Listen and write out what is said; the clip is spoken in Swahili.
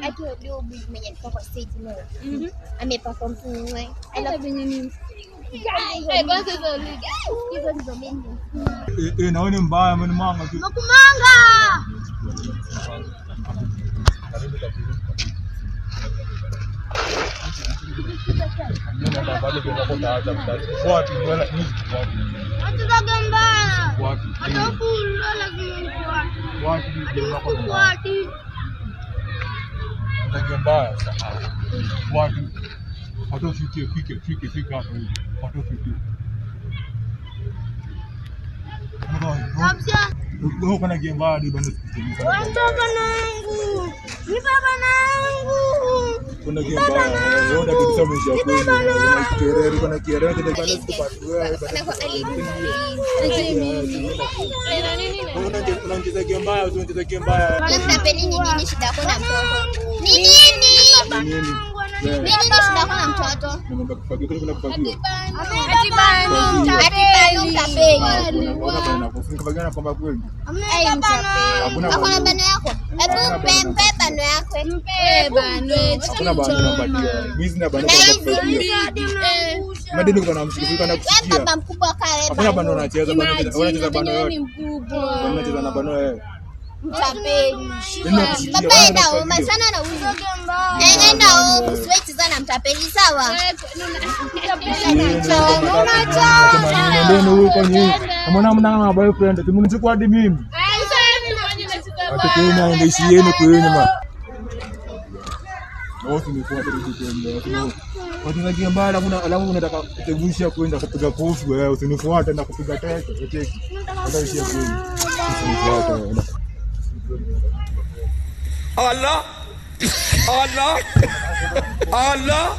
Ati ndio mwenye alikuwa kwa stage leo. Ameperform tu. Ala venye ni. Kwanza hizo ndizo mimi. Naona mbaya mimi manga tu. Nakumanga. Kuna gemba di bana. Kuna gemba. Ndio tulisema kweli. Kuna kiere kuna bana kupatwa. Unaongeza gemba, unaongeza gemba. Mtapeni nini shida yako na mtoto? Nini shida yako na mtoto? Nimeenda kufagia kuna kufagia. Atibani mtapeni. Unakufagia kwamba kweli. Hakuna bano yako. Hebu mpe bano yako. Mpe bano. Hakuna bano napatia. Mimi na bano kwa madini kuna mshikiko na kusikia. Wewe baba mkubwa kale. Hakuna bano unacheza bano. Unacheza bano yote. Mkubwa. Unacheza na bano wewe. Mtapeni. Baba enda homa sana na huyu. Enda homa siwezi sana mtapeni sawa. Ndio huko nyinyi. Mbona mna boyfriend? Tumunichukua hadi mimi. Watoto naendeshia yenu kwenu ma. Wote ni kwa ndio. Watu wengine mbaya alafu unataka kutevusha kwenda kupiga kofi wewe usinifuate na kupiga teke. Ndio ishia kwenu. Usinifuate. Allah Allah Allah